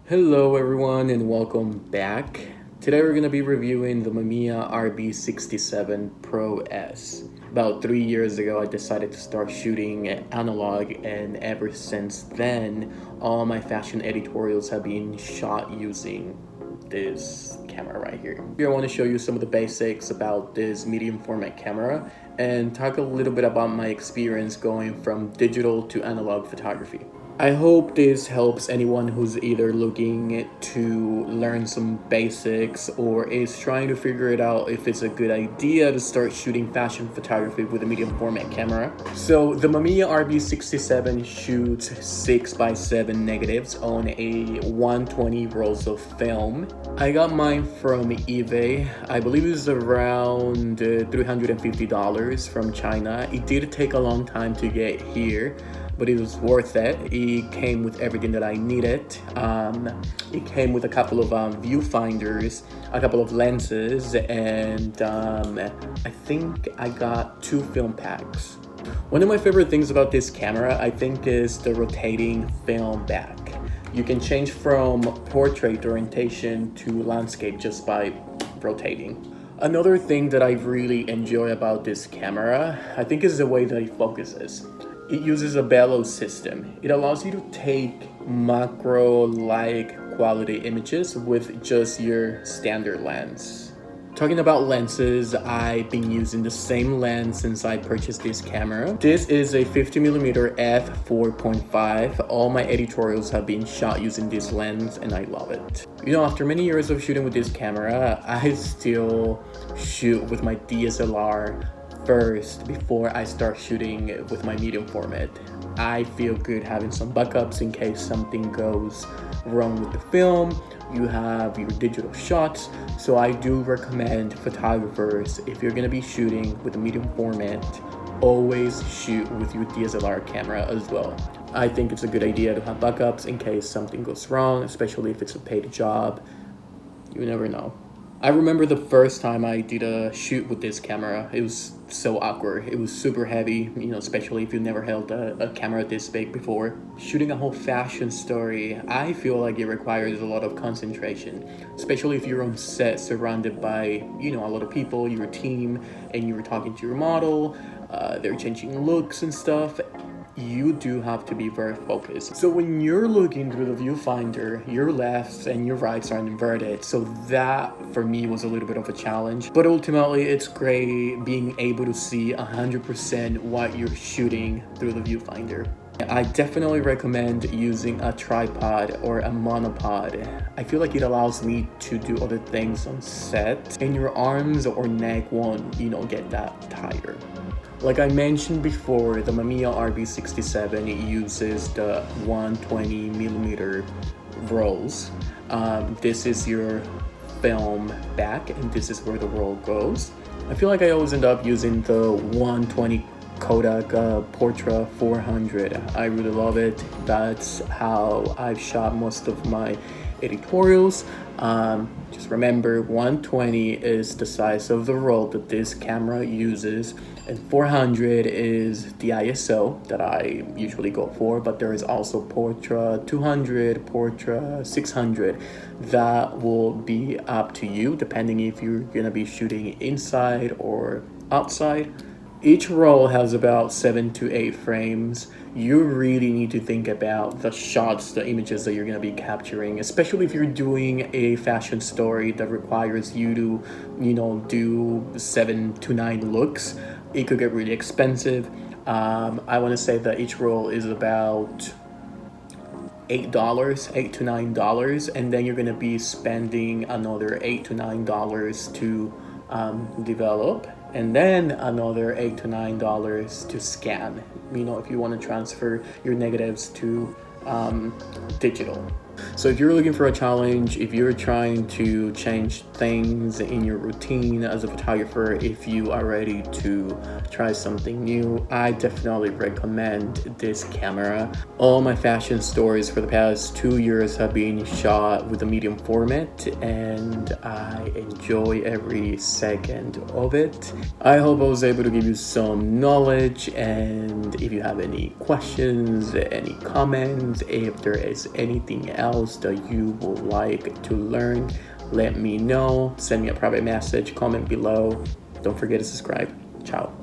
Hello everyone and welcome back. Today we're going to be reviewing the Mamiya RB67 Pro S. About 3 years ago I decided to start shooting analog, and ever since then all my fashion editorials have been shot using this camera right here. Here I want to show you some of the basics about this medium format camera and talk a little bit about my experience going from digital to analog photography. I hope this helps anyone who's either looking to learn some basics or is trying to figure it out if it's a good idea to start shooting fashion photography with a medium format camera. So the Mamiya RB67 shoots 6x7 negatives on a 120 rolls of film. I got mine from eBay. I believe it was around $350 from China. It did take a long time to get here, but it was worth it. It came with everything that I needed. It came with a couple of viewfinders, a couple of lenses, and I think I got 2 film packs. One of my favorite things about this camera, I think, is the rotating film back. You can change from portrait orientation to landscape just by rotating. Another thing that I really enjoy about this camera, I think, is the way that it focuses. It uses a bellows system. It allows you to take macro-like quality images with just your standard lens. Talking about lenses, I've been using the same lens since I purchased this camera. This is a 50mm f4.5. All my editorials have been shot using this lens and I love it. You know, after many years of shooting with this camera, I still shoot with my DSLR first before I start shooting with my medium format. I feel good having some backups in case something goes wrong with the film. You have your digital shots, so I do recommend photographers, if you're gonna be shooting with a medium format, always shoot with your DSLR camera as well. I think it's a good idea to have backups in case something goes wrong, especially if it's a paid job. You never know. I remember the first time I did a shoot with this camera. It was so awkward. It was super heavy, especially if you never held a camera this big before. Shooting a whole fashion story, I feel like it requires a lot of concentration, especially if you're on set surrounded by, a lot of people, your team, and you're talking to your model, they're changing looks and stuff. You do have to be very focused. So when you're looking through the viewfinder, your lefts and your rights are inverted. So that for me was a little bit of a challenge, but ultimately it's great being able to see 100% what you're shooting through the viewfinder. I definitely recommend using a tripod or a monopod. I feel like it allows me to do other things on set and your arms or neck won't, get that tired. Like I mentioned before, the Mamiya RB67 uses the 120mm rolls. This is your film back, and this is where the roll goes. I feel like I always end up using the 120 Kodak Portra 400. I really love it. That's how I've shot most of my editorials. Just remember, 120 is the size of the roll that this camera uses, and 400 is the ISO that I usually go for, but there is also Portra 200, Portra 600. That will be up to you depending if you're gonna be shooting inside or outside. Each roll has about 7 to 8 frames. You really need to think about the shots, the images that you're going to be capturing, especially if you're doing a fashion story that requires you to, do 7 to 9 looks. It could get really expensive. I want to say that each roll is about $8 to $9, and then you're going to be spending another $8 to $9 to develop, and then another $8 to $9 to scan, if you want to transfer your negatives to digital. So if you're looking for a challenge, if you're trying to change things in your routine as a photographer, if you are ready to try something new, I definitely recommend this camera. All my fashion stories for the past 2 years have been shot with a medium format, and I enjoy every second of it. I hope I was able to give you some knowledge, and if you have any questions, any comments, if there is anything else else that you would like to learn, let me know. Send me a private message, comment below. Don't forget to subscribe. Ciao.